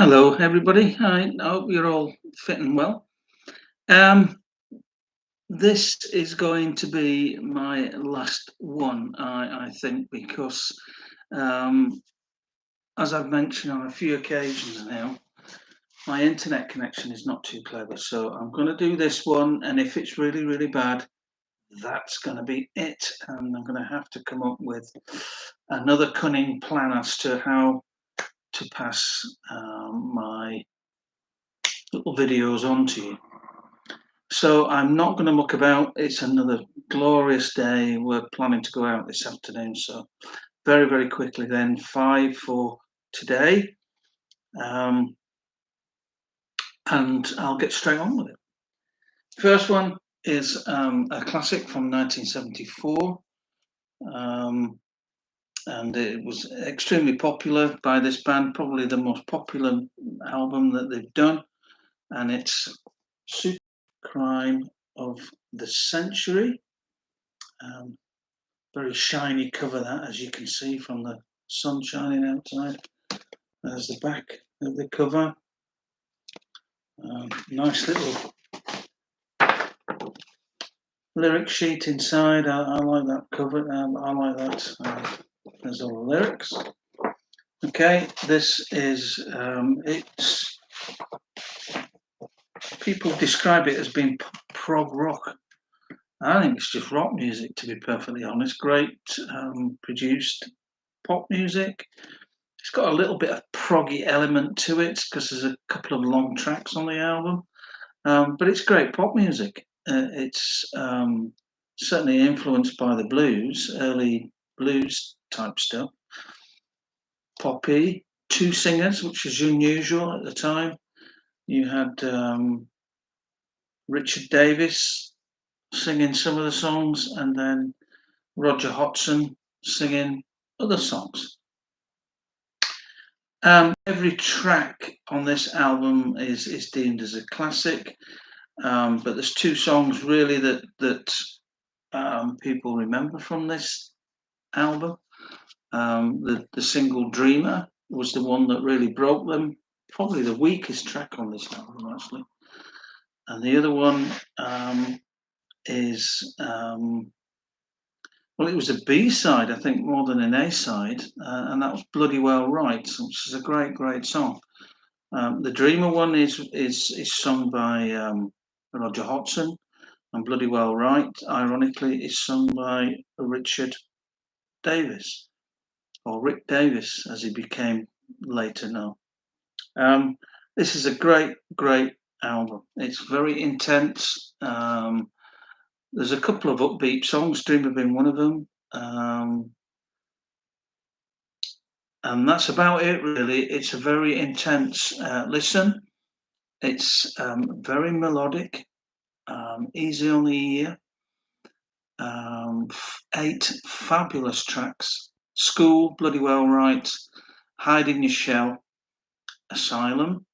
Hello, everybody. I hope you're all fit and well. Um, this is going to be my last one, I think, because um, as I've mentioned on a few occasions now, my internet connection is not too clever. So I'm going to do this one, and if it's really, really bad, that's going to be it. And I'm going to have to come up with another cunning plan as to how to pass my little videos on to you. So I'm not going to muck about. It's another glorious day. We're planning to go out this afternoon. So very, very quickly then, 5 for today. Um, and I'll get straight on with it. First one is a classic from 1974. And it was extremely popular by this band, probably the most popular album that they've done. And it's Super Crime of the Century. Very shiny cover, that, as you can see from the sun shining outside. There's the back of the cover. Nice little lyric sheet inside. I like that cover. I like that. There's all the lyrics. Okay, this is it's people describe it as being prog rock. I think it's just rock music, to be perfectly honest. Great produced pop music. It's got a little bit of proggy element to it because there's a couple of long tracks on the album, but it's great pop music. It's certainly influenced by the blues, early blues type stuff. Poppy, two singers, which is unusual at the time. You had Richard Davis singing some of the songs, and then Roger Hodgson singing other songs. Every track on this album is deemed as a classic, but there's two songs really that people remember from this album. The single "Dreamer" was the one that really broke them, probably the weakest track on this album actually, and the other one is well, it was a B side, I think, more than an A side, and that was "Bloody Well Right," which is a great song. The Dreamer one is sung by Roger Hodgson, and Bloody Well Right, ironically, is sung by Richard Davis, or Rick Davis, as he became later known. This is a great album. It's very intense. There's a couple of upbeat songs, Dreamer being one of them. And that's about it, really. It's a very intense listen. It's very melodic, easy on the ear. 8 fabulous tracks: School, Bloody Well Right, Hide in Your Shell, Asylum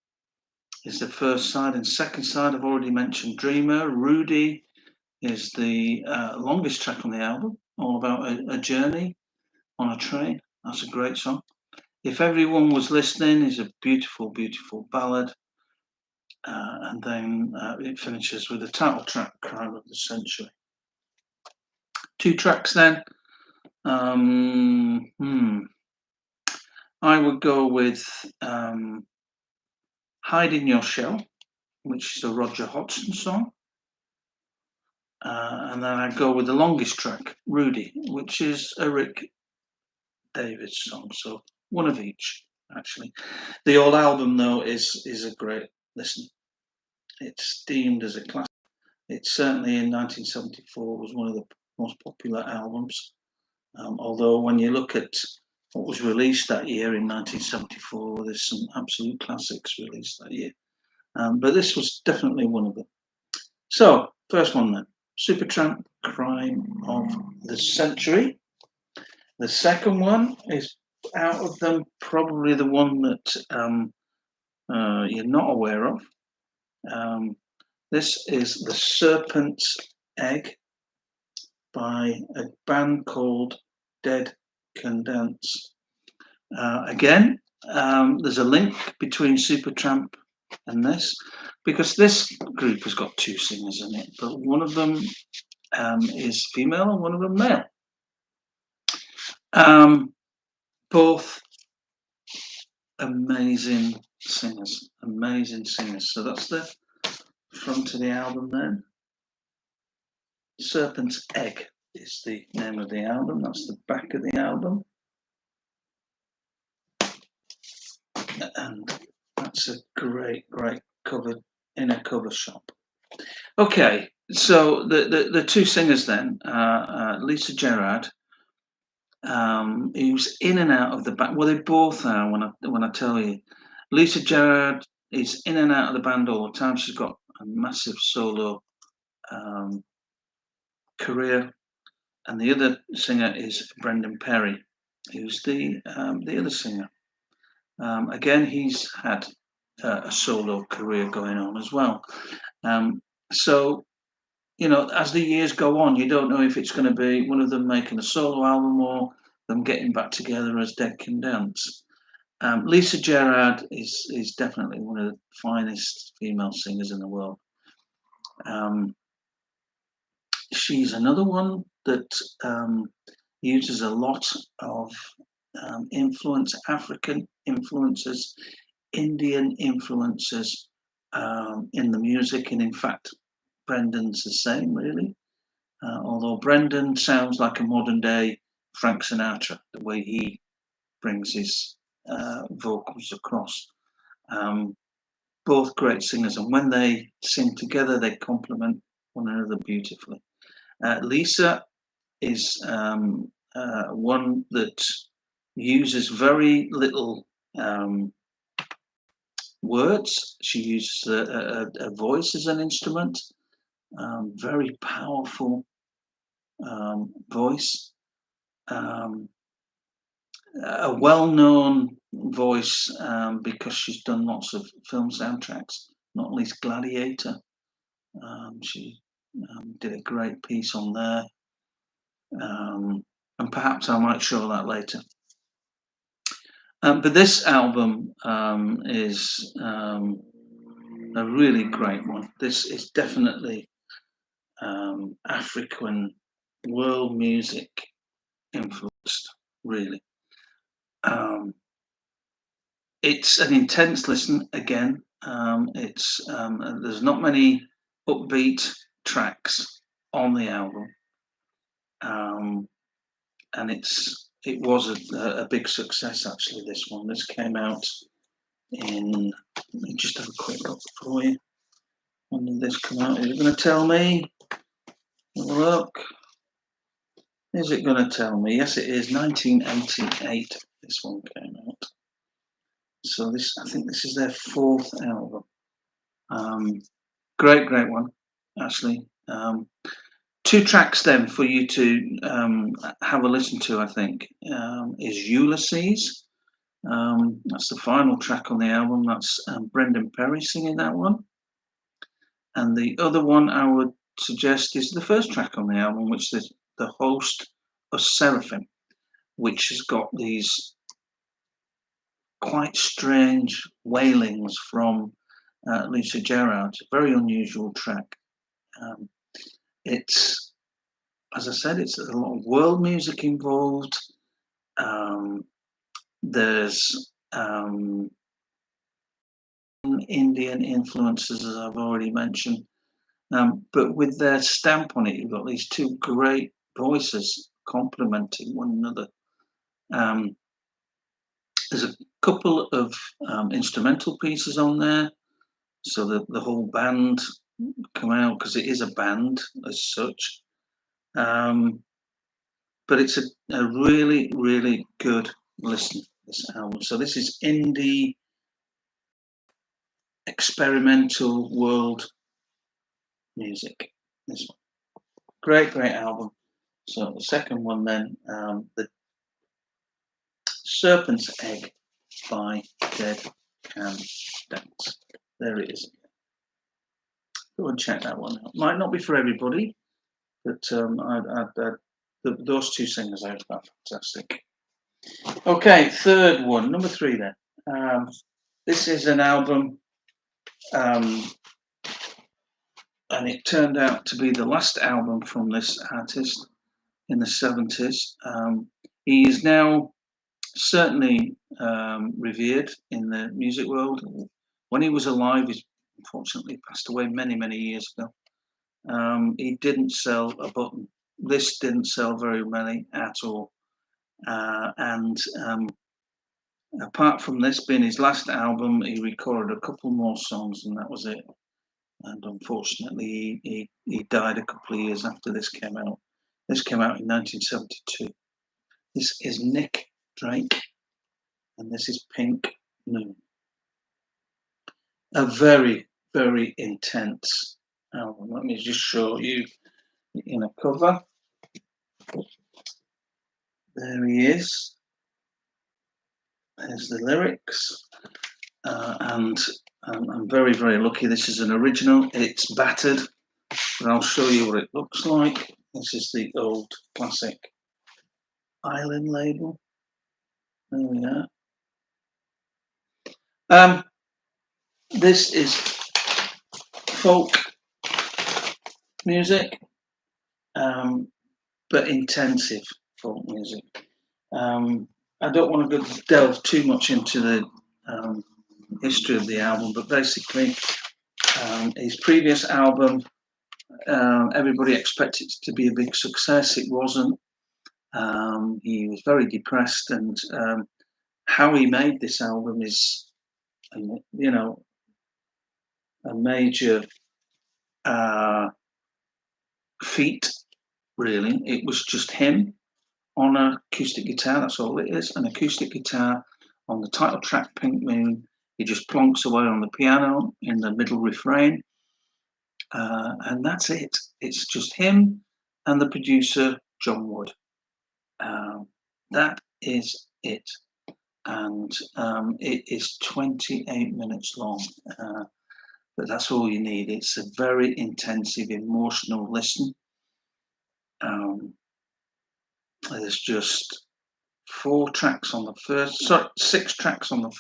is the first side, and second side I've already mentioned Dreamer. Rudy is the longest track on the album, all about a journey on a train. That's a great song. If Everyone Was Listening is a beautiful ballad. And then it finishes with the title track, Crime of the Century. 2 tracks then. I would go with Hide in Your Shell, which is a Roger Hodgson song. And then I'd go with the longest track, Rudy, which is a Rick Davis song. So one of each, actually. The whole album, though, is a great listen. It's deemed as a classic. It certainly in 1974 was one of the most popular albums. Although when you look at what was released that year in 1974, there's some absolute classics released that year. But this was definitely one of them. So, first one then, Supertramp, Crime of the Century. The second one is, out of them, probably the one that you're not aware of. This is The Serpent's Egg by a band called Dead Can Dance. Again, there's a link between Supertramp and this, because this group has got two singers in it, but one of them is female and one of them male. Both amazing singers. So that's the front of the album then. Serpent's Egg is the name of the album. That's the back of the album. And that's a great cover in a cover shop. Okay, so the two singers then, Lisa Gerrard, who's in and out of the band. Well, they both are. When I tell you, Lisa Gerrard is in and out of the band all the time. She's got a massive solo career, and the other singer is Brendan Perry, who's the other singer. Again, he's had a solo career going on as well. So, you know, as the years go on, you don't know if it's going to be one of them making a solo album or them getting back together as Dead Can Dance. Lisa Gerrard is definitely one of the finest female singers in the world. She's another one that uses a lot of influence, African influences, Indian influences in the music, and in fact, Brendan's the same, really. Although Brendan sounds like a modern day Frank Sinatra, the way he brings his vocals across. Both great singers, and when they sing together, they complement one another beautifully. Lisa is one that uses very little words. She uses a voice as an instrument, very powerful voice, a well-known voice because she's done lots of film soundtracks, not least Gladiator. She did a great piece on there, and perhaps I might show that later. But this album is a really great one. This is definitely African world music influenced, really. It's an intense listen again. It's there's not many upbeat tracks on the album, and it was a big success actually. This one, this came out in. Let me just have a quick look for you. When did this come out? Is it going to tell me? Have a look. Is it going to tell me? Yes, it is. 1988. This one came out. So this, I think, this is their fourth album. Great one, actually. Two tracks then for you to have a listen to, I think, is Ulysses. That's the final track on the album. That's Brendan Perry singing that one. And the other one I would suggest is the first track on the album, which is The Host of Seraphim, which has got these quite strange wailings from Lisa Gerrard. Very unusual track. It's, as I said, it's a lot of world music involved. There's Indian influences, as I've already mentioned. But with their stamp on it, you've got these two great voices complementing one another. There's a couple of instrumental pieces on there, so that the whole band come out, because it is a band as such. But it's a really good listen, this album. So this is indie experimental world music. This one, great album. So the second one then, the Serpent's Egg by Dead Can Dance. There it is. Go and check that one out. Might not be for everybody, but those two singers are fantastic. Okay, third one, number 3 then. Um, this is an album, um, and it turned out to be the last album from this artist in the 70s. He is now certainly revered in the music world. When he was alive, he unfortunately passed away many, many years ago. He didn't sell a button. This didn't sell very many at all. And apart from this being his last album, he recorded a couple more songs, and that was it. And unfortunately, he died a couple of years after this came out. This came out in 1972. This is Nick Drake, and this is Pink Moon. A very, very intense album. Let me just show you in a cover. There he is. There's the lyrics. And I'm very, very lucky. This is an original. It's battered, but I'll show you what it looks like. This is the old classic Island label. There we are. This is folk music, but intensive folk music. I don't want to delve too much into the history of the album, but basically, his previous album, everybody expected it to be a big success. It wasn't. He was very depressed, and how he made this album is, you know, a major feat. Really, it was just him on an acoustic guitar. That's all it is, an acoustic guitar on the title track, Pink Moon. He just plonks away on the piano in the middle refrain, and that's it. It's just him and the producer, John Wood. That is it. And it is 28 minutes long, but that's all you need. It's a very intensive, emotional listen. There's just six tracks on the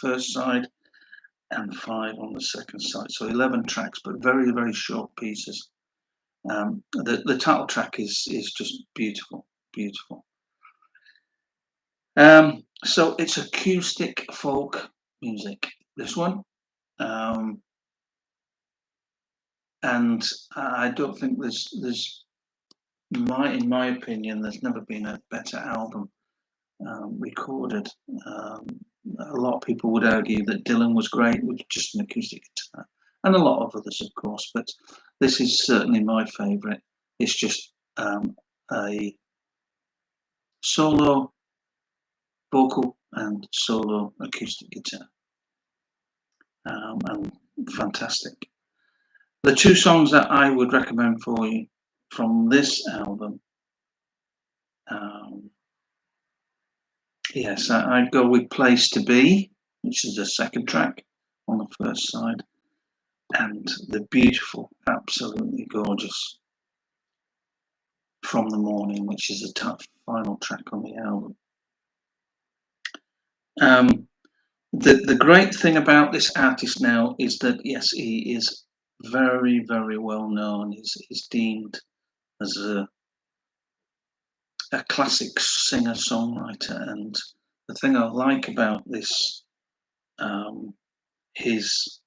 first side and 5 on the second side. So 11 tracks, but very, very short pieces. The title track is just beautiful, beautiful. So it's acoustic folk music, this one. And I don't think there's in my opinion, there's never been a better album recorded. A lot of people would argue that Dylan was great with just an acoustic guitar, and a lot of others, of course. But this is certainly my favourite. It's just a solo vocal and solo acoustic guitar, and fantastic. The two songs that I would recommend for you from this album, yes, I'd go with Place to Be, which is the second track on the first side, and the beautiful, absolutely gorgeous From the Morning, which is the final track on the album. The great thing about this artist now is that, yes, he is very, very well known. He's deemed as a classic singer-songwriter, and the thing I like about this, his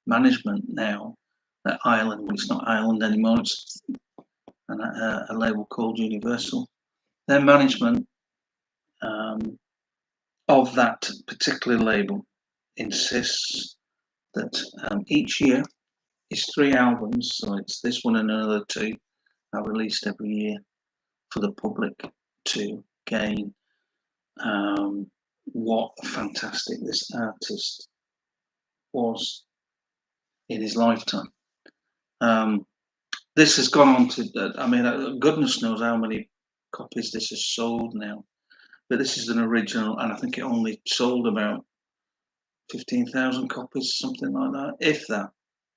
management now at Ireland, it's not Ireland anymore, it's a label called Universal. Their management of that particular label insists that each year is 3 albums, so it's this one and another 2 are released every year for the public to gain what fantastic this artist was in his lifetime. This has gone on to, I mean, goodness knows how many copies this has sold now. But this is an original, and I think it only sold about 15,000 copies, something like that, if that,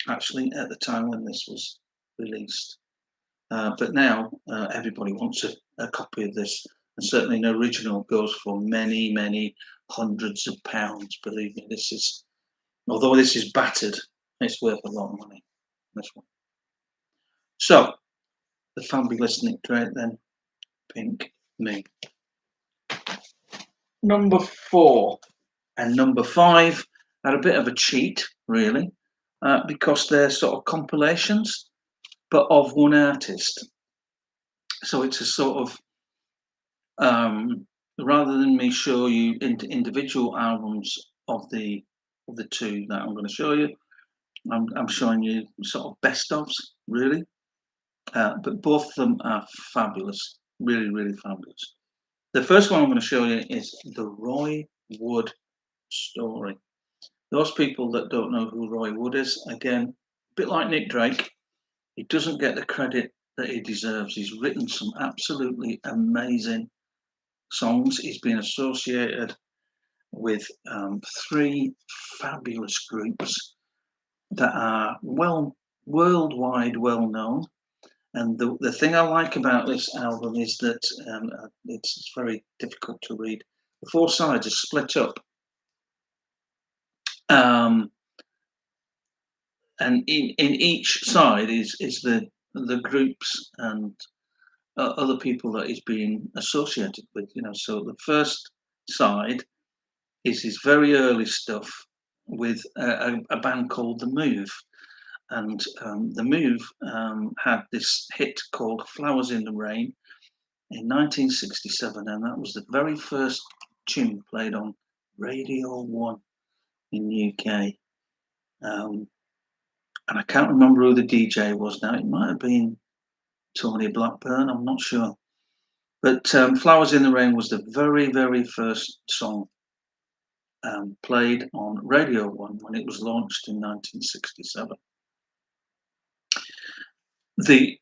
actually, at the time when this was released. But now everybody wants a copy of this, and certainly an original goes for many, many hundreds of pounds. Believe me, although this is battered, it's worth a lot of money. This one. So the fabulous Nick Drake, then Pink Me. Number 4 and number 5 are a bit of a cheat, really, because they're sort of compilations, but of one artist. So it's a sort of rather than me show you individual albums of the two that I'm going to show you, I'm showing you sort of best ofs, really. But both of them are fabulous, really, really fabulous. The first one I'm going to show you is the Roy Wood story. Those people that don't know who Roy Wood is, again, a bit like Nick Drake, he doesn't get the credit that he deserves. He's written some absolutely amazing songs. He's been associated with 3 fabulous groups that are worldwide well known. And the thing I like about this album is that it's very difficult to read. The 4 sides are split up. And in each side is the groups and other people that he's been associated with. So the first side is his very early stuff with a band called The Move. And The Move had this hit called Flowers in the Rain in 1967, and that was the very first tune played on Radio 1 in the UK. And I can't remember who the DJ was now. It might have been Tony Blackburn, I'm not sure. But Flowers in the Rain was the very, very first song played on Radio 1 when it was launched in 1967. The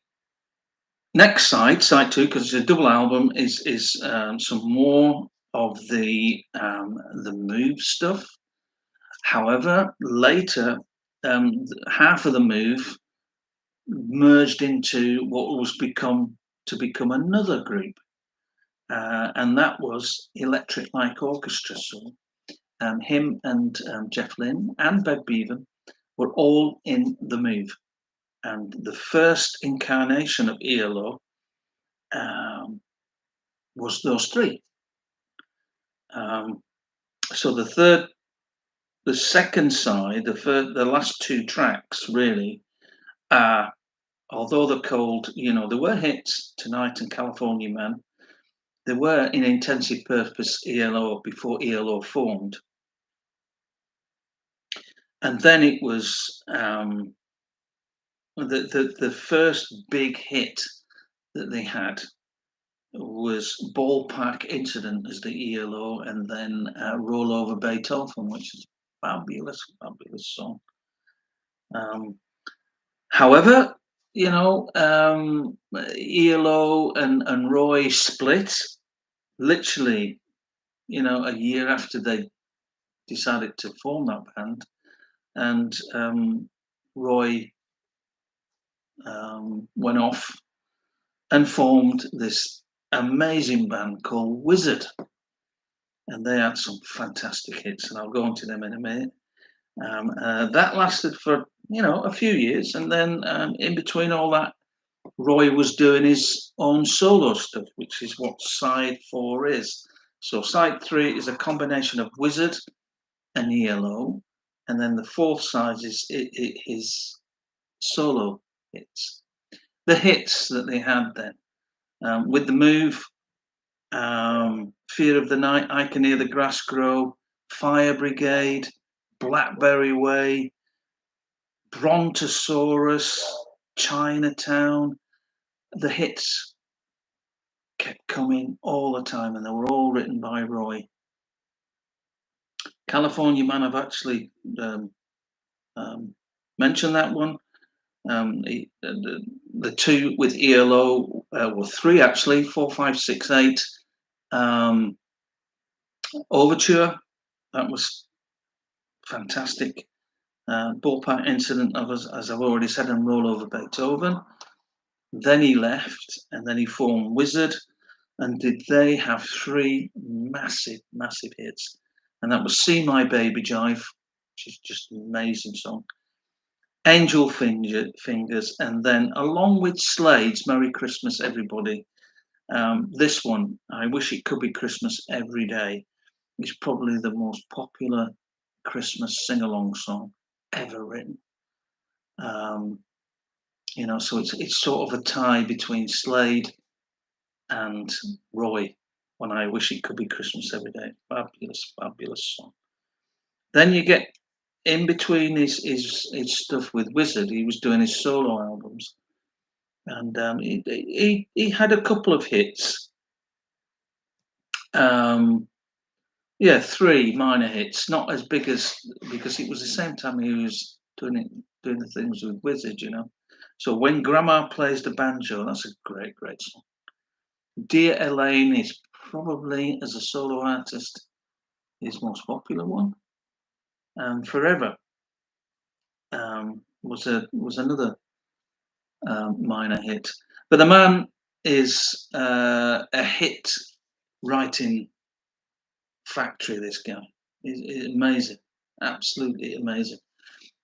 next side 2, because it's a double album, is some more of the Move stuff. However, later, half of the Move merged into what was become another group, and that was Electric Light Orchestra. So him and Jeff Lynne and Bev Bevan were all in The Move. And the first incarnation of ELO was those 3. So the second side, the last 2 tracks really are, although they're called, there were hits, Tonight and California Man, they were in Intensive Purpose ELO before ELO formed. And then it was the first big hit that they had was Ballpark Incident as the ELO, and then Roll Over Beethoven, which is a fabulous song. However, ELO and Roy split literally, a year after they decided to form that band, and Roy went off and formed this amazing band called Wizard, and they had some fantastic hits, and I'll go into them in a minute. That lasted for a few years, and then in between all that, Roy was doing his own solo stuff, which is what side 4 is. So side 3 is a combination of Wizard and ELO, and then the 4th side is his solo hits. The hits that they had then, with The Move, Fear of the Night, I Can Hear the Grass Grow, Fire Brigade, Blackberry Way, Brontosaurus, Chinatown. The hits kept coming all the time, and they were all written by Roy. California Man, I've actually mentioned that one. The 2 with ELO were 3 actually, 4, 5, 6, 8. Overture, that was fantastic. Ballpark Incident, as I've already said, and Roll Over Beethoven. Then he left, and then he formed Wizard, and did they have 3 massive hits? and that was "See My Baby Jive," which is just an amazing song. Fingers, and then along with Slade's "Merry Christmas, Everybody," this one, "I Wish It Could Be Christmas Every Day," is probably the most popular Christmas sing-along song ever written. Um, so it's sort of a tie between Slade and Roy. "When I Wish It Could Be Christmas Every Day," fabulous, fabulous song. Then you get in between his stuff with Wizard. He was doing his solo albums, and he had a couple of hits. Um, yeah, three minor hits, not as big as, because it was the same time he was doing the things with Wizard. So "When Grandma Plays the Banjo," that's a great, great song. "Dear Elaine" is probably, as a solo artist, his most popular one. And "Forever" was another minor hit. But the man is a hit writing factory. This guy is amazing, absolutely amazing.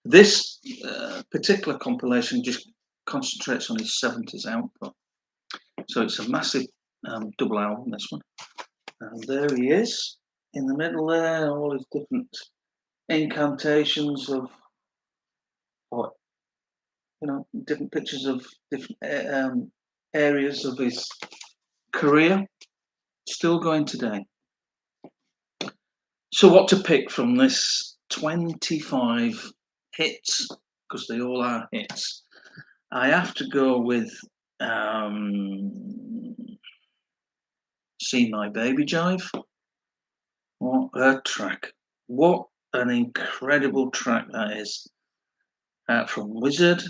This particular compilation just concentrates on his 70s output, so it's a massive double album. This one, and there he is in the middle there, all his different incantations of what different pictures of different areas of his career, still going today. So what to pick from this 25 hits, because they all are hits? I have to go with "See My Baby Jive." What a track. What an incredible track that is. From Wizard.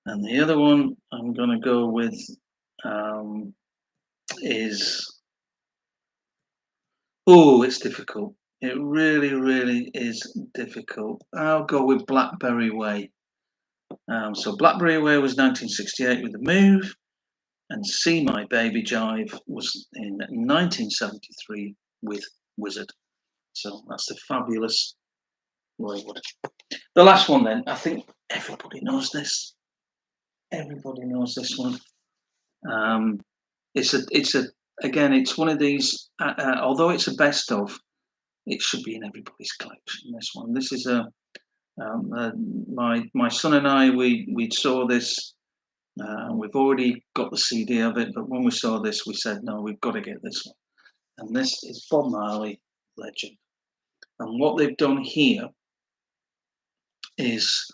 And the other one I'm going to go with is, it's difficult. It really, really is difficult. I'll go with "Blackberry Way." So "Blackberry Way" was 1968 with "The Move," and "See My Baby Jive" was in 1973 with Wizard. So that's the fabulous Roy Wood. The last one, then, I think everybody knows this. Everybody knows this one. It's one of these. Although it's a best of, it should be in everybody's collection. This one. This is my son and I. We saw this. We've already got the CD of it, but when we saw this, we said, no, we've got to get this one. And this is Bob Marley, Legend. And what they've done here is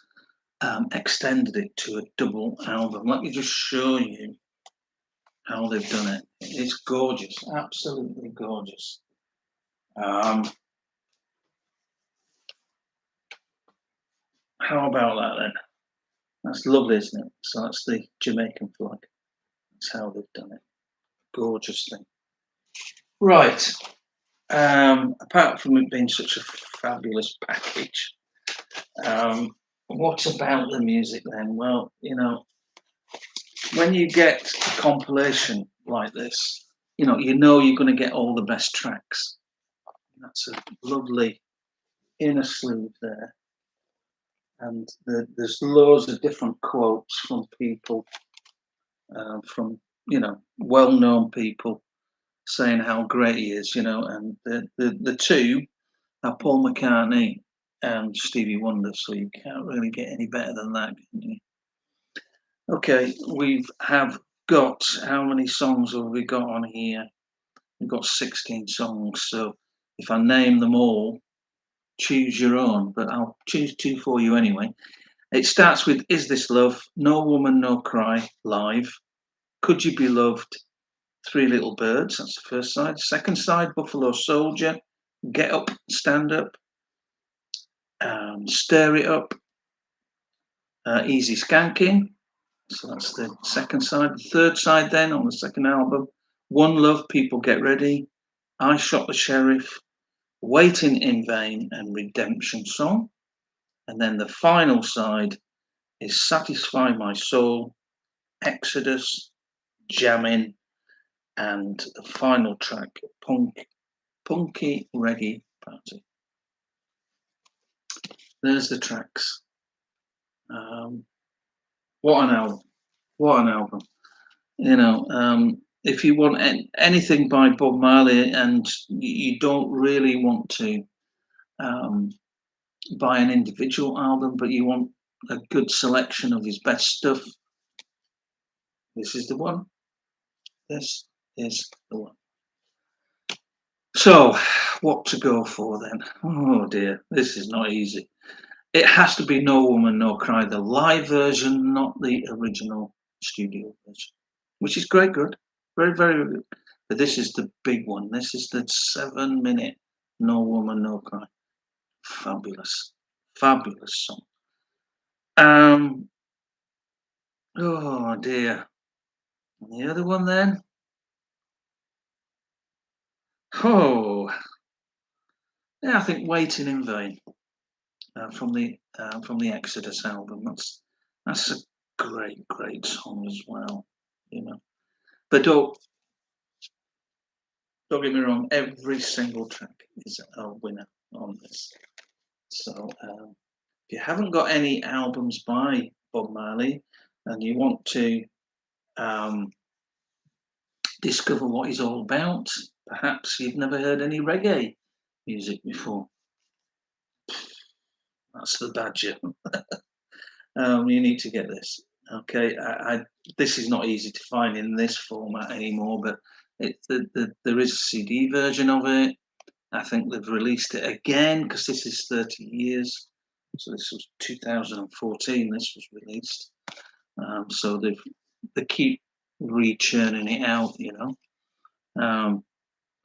extended it to a double album. Let me just show you how they've done it. It's gorgeous, absolutely gorgeous. How about that then? That's lovely, isn't it? So that's the Jamaican flag. That's how they've done it. Gorgeous thing. Right. Apart from it being such a fabulous package, what about the music then? Well, when you get a compilation like this, you're going to get all the best tracks. That's a lovely inner sleeve there. And there's loads of different quotes from people, from well-known people, saying how great he is. And the two are Paul McCartney and Stevie Wonder. So you can't really get any better than that, can you? Okay, have got, how many songs have we got on here? We've got 16 songs. So if I name them all, choose your own. But I'll choose two for you anyway. It starts with "Is This Love?", "No Woman, No Cry," live. "Could You Be Loved?", "Three Little Birds," that's the first side. Second side, "Buffalo Soldier," "Get Up, Stand Up," "Stir It Up," "Easy Skanking." So that's the second side. The third side then on the second album, "One Love, People Get Ready," "I Shot the Sheriff," "Waiting in Vain," and "Redemption Song." And then the final side is "Satisfy My Soul," "Exodus," "Jamming," and the final track, Punky Reggae Party. There's the tracks. Um, what an album! What an album! If you want anything by Bob Marley and you don't really want to um, buy an individual album, but you want a good selection of his best stuff, this is the one. This is the one. So, what to go for then? Oh dear, this is not easy. It has to be No Woman, No Cry, the live version, not the original studio version, which is great, good. Very, very good. But this is the big one. This is the 7 minute No Woman, No Cry. Fabulous. Fabulous song. Um, oh dear. And the other one then? Oh, yeah, I think Waiting in Vain from the Exodus album. That's a great song as well, you know. But don't get me wrong, every single track is a winner on this. So if you haven't got any albums by Bob Marley and you want to um, discover what he's all about, perhaps you've never heard any reggae music before. That's the badger. You need to get this. Okay, this is not easy to find in this format anymore, but there is a CD version of it. I think they've released it again because this is 30 years. So this was 2014. This was released. So they keep re-churning it out,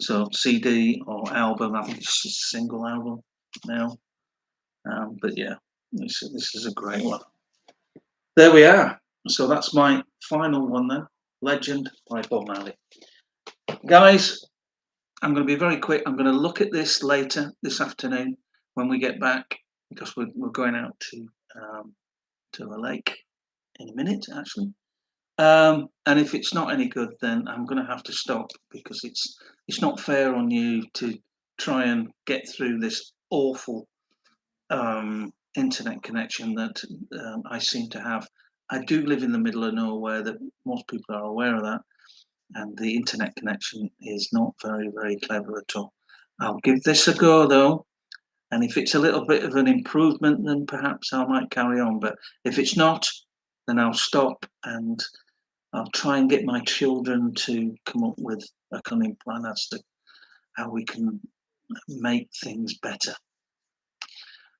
So CD or album. I think it's just a single album now. But yeah, this is a great one. There we are. So that's my final one then. Legend by Bob Marley. Guys, I'm going to be very quick. I'm going to look at this later this afternoon when we get back because we're going out to a lake in a minute, actually. And if it's not any good, then I'm going to have to stop because it's not fair on you to try and get through this awful internet connection that I seem to have. I do live in the middle of nowhere. That most people are aware of that, and the internet connection is not very clever at all. I'll give this a go though, and if it's a little bit of an improvement, then perhaps I might carry on. But if it's not, then I'll stop and I'll try and get my children to come up with a cunning plan as to how we can make things better.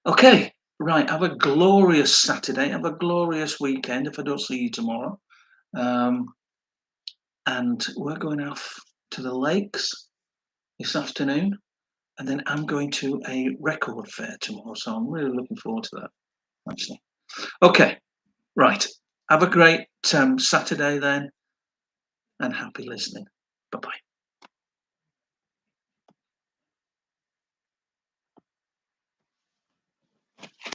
Okay, right. Have a glorious Saturday. Have a glorious weekend if I don't see you tomorrow. And we're going off to the lakes this afternoon. And then I'm going to a record fair tomorrow. So I'm really looking forward to that, actually. Okay, right. Have a great Saturday then. And happy listening. Bye bye.